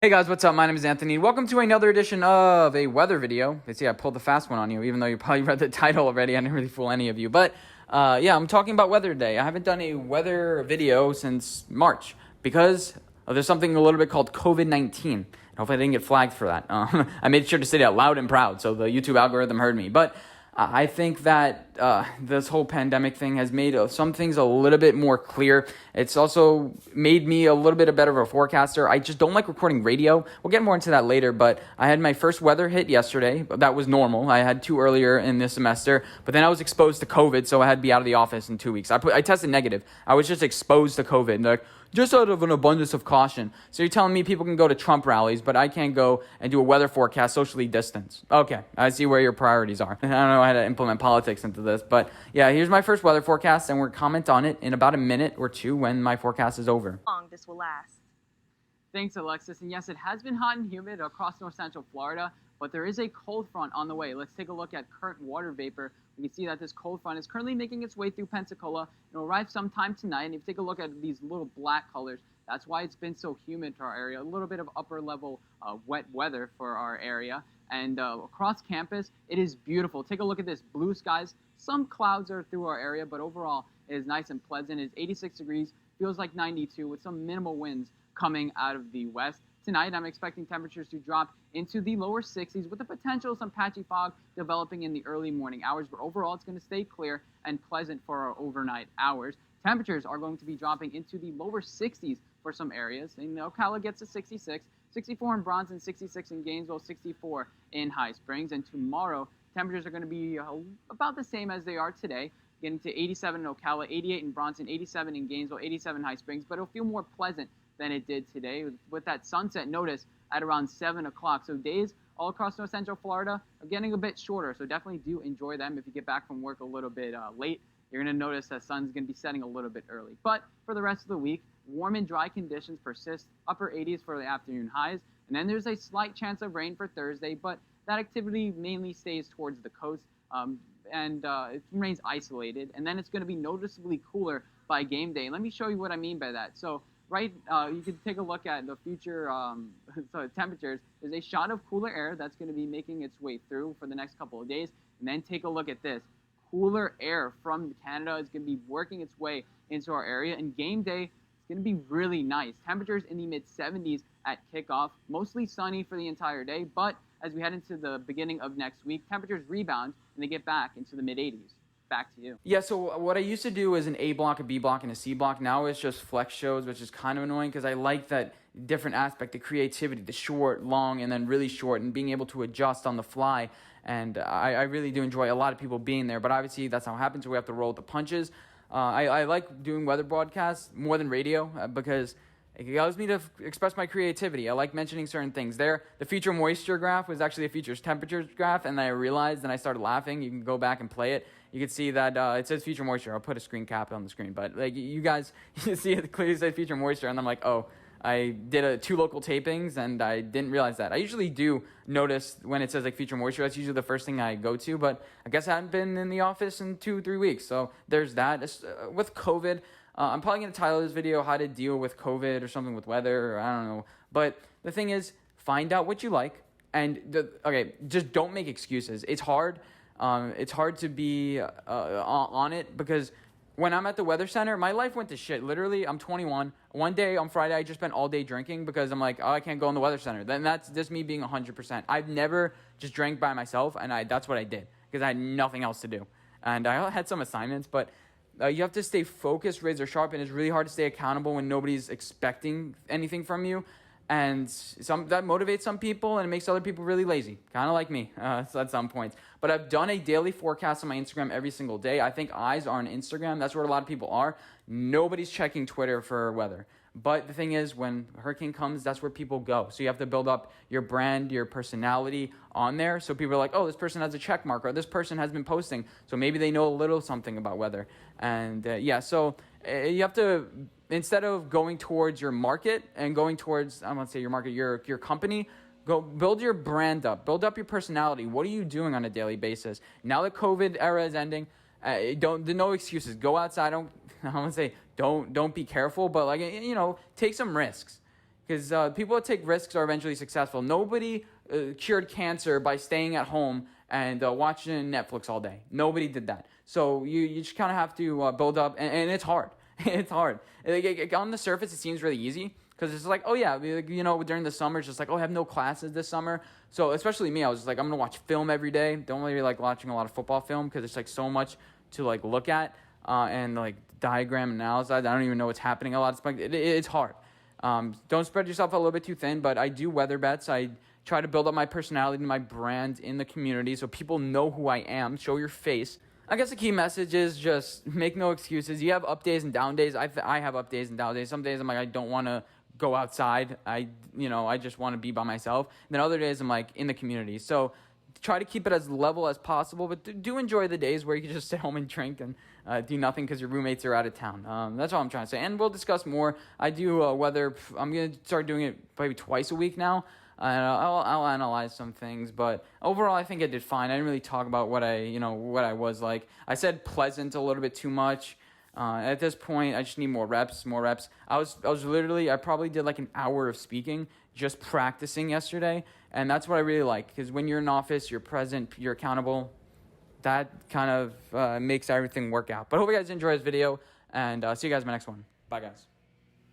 Hey guys, what's up? My name is Anthony. Welcome to another edition of a weather video. You see, I pulled the fast one on you, even though you probably read the title already. I didn't really fool any of you. But yeah, I'm talking about weather today. I haven't done a weather video since March because there's something a little bit called COVID-19. Hopefully I didn't get flagged for that. I made sure to say that loud and proud so the YouTube algorithm heard me. But I think that this whole pandemic thing has made some things a little bit more clear. It's also made me a little bit better of a forecaster. I just don't like recording radio. We'll get more into that later, but I had my first weather hit yesterday. That was normal. I had two earlier in this semester, but then I was exposed to COVID, so I had to be out of the office in 2 weeks. I tested negative. I was just exposed to COVID. Like, just out of an abundance of caution. So you're telling me people can go to Trump rallies, but I can't go and do a weather forecast socially distanced. Okay, I see where your priorities are. I don't know how to implement politics into this, but yeah, here's my first weather forecast, and we'll comment on it in about a minute or two when my forecast is over. How long this will last? Thanks, Alexis. And yes, it has been hot and humid across north central Florida, but there is a cold front on the way. Let's take a look at current water vapor. We can see that this cold front is currently making its way through Pensacola. It'll arrive sometime tonight. And if you take a look at these little black colors, that's why it's been so humid to our area. A little bit of upper level wet weather for our area. And across campus, it is beautiful. Take a look at this blue skies. Some clouds are through our area, but overall, it is nice and pleasant. It's 86 degrees, feels like 92 with some minimal winds coming out of the west. Tonight, I'm expecting temperatures to drop into the lower 60s with the potential of some patchy fog developing in the early morning hours, but overall it's going to stay clear and pleasant for our overnight hours. Temperatures are going to be dropping into the lower 60s for some areas. And Ocala gets to 66, 64 in Bronson, 66 in Gainesville, 64 in High Springs. And tomorrow, temperatures are going to be about the same as they are today, getting to 87 in Ocala, 88 in Bronson, 87 in Gainesville, 87 in High Springs, but it'll feel more pleasant than it did today with that sunset notice at around 7 o'clock. So days all across north central Florida are getting a bit shorter, so definitely do enjoy them. If you get back from work a little bit late, you're going to notice that sun's going to be setting a little bit early. But for the rest of the week, warm and dry conditions persist, upper 80s for the afternoon highs, and then there's a slight chance of rain for Thursday, but that activity mainly stays towards the coast, and it remains isolated, and then it's going to be noticeably cooler by game day. Let me show you what I mean by that. So you can take a look at the future temperatures. There's a shot of cooler air that's going to be making its way through for the next couple of days. And then take a look at this. Cooler air from Canada is going to be working its way into our area. And game day is going to be really nice. Temperatures in the mid-70s at kickoff. Mostly sunny for the entire day. But as we head into the beginning of next week, temperatures rebound and they get back into the mid-80s. Back to you. Yeah, so what I used to do is an A block, a B block, and a C block. Now it's just flex shows, which is kind of annoying because I like that different aspect, the creativity, the short, long, and then really short, and being able to adjust on the fly. And I really do enjoy a lot of people being there, but obviously that's not what happens, so we have to roll with the punches. I like doing weather broadcasts more than radio because it allows me to express my creativity. I like mentioning certain things. There, the future moisture graph was actually a future temperatures graph, and I realized, and I started laughing. You can go back and play it. You can see that it says future moisture. I'll put a screen cap on the screen, but like you guys, you see it clearly says future moisture, and I'm like, oh, I did two local tapings, and I didn't realize that. I usually do notice when it says like future moisture. That's usually the first thing I go to, but I guess I haven't been in the office in 2-3 weeks, so there's that. With COVID. I'm probably going to title this video how to deal with COVID or something with weather, or I don't know. But the thing is, find out what you like. And, just don't make excuses. It's hard. It's hard to be on it because when I'm at the weather center, my life went to shit. Literally, I'm 21. One day on Friday, I just spent all day drinking because I'm like, oh, I can't go in the weather center. Then that's just me being 100%. I've never just drank by myself, and that's what I did because I had nothing else to do. And I had some assignments, but you have to stay focused, razor sharp, and it's really hard to stay accountable when nobody's expecting anything from you. And that motivates some people, and it makes other people really lazy, kind of like me at some points. But I've done a daily forecast on my Instagram every single day. I think eyes are on Instagram. That's where a lot of people are. Nobody's checking Twitter for weather. But the thing is, when a hurricane comes, that's where people go. So you have to build up your brand, your personality on there. So people are like, oh, this person has a check mark, or this person has been posting. So maybe they know a little something about weather. And so you have to, instead of going towards your market and going towards, I'm going to say your market, your company, go build your brand up, build up your personality. What are you doing on a daily basis? Now the COVID era is ending. No excuses. Go outside. I want to say don't be careful, but take some risks. because people that take risks are eventually successful. Nobody cured cancer by staying at home and watching Netflix all day. Nobody did that. So you just kind of have to build up, and it's hard. It's hard. On the surface, it seems really easy because it's like, oh yeah, during the summer, it's just like, oh, I have no classes this summer. So especially me, I was just like, I'm gonna watch film every day. Don't really like watching a lot of football film because it's like so much to like look at and like diagram analysis. I don't even know what's happening a lot. It's hard. Don't spread yourself a little bit too thin, but I do weather bets. I try to build up my personality and my brand in the community so people know who I am. Show your face. I guess the key message is just make no excuses. You have up days and down days. I have up days and down days. Some days I'm like, I don't want to go outside. I just want to be by myself. And then other days I'm like in the community. So try to keep it as level as possible, but do enjoy the days where you can just sit home and drink and do nothing because your roommates are out of town. That's all I'm trying to say. And we'll discuss more. I do weather. I'm going to start doing it maybe twice a week now. And I'll analyze some things, but overall I think I did fine. I didn't really talk about what I was like. I said pleasant a little bit too much. At this point, I just need more reps. I probably did like an hour of speaking, just practicing yesterday, and that's what I really like, because when you're in office, you're present, you're accountable. That kind of makes everything work out. But I hope you guys enjoy this video, and see you guys in my next one. Bye, guys.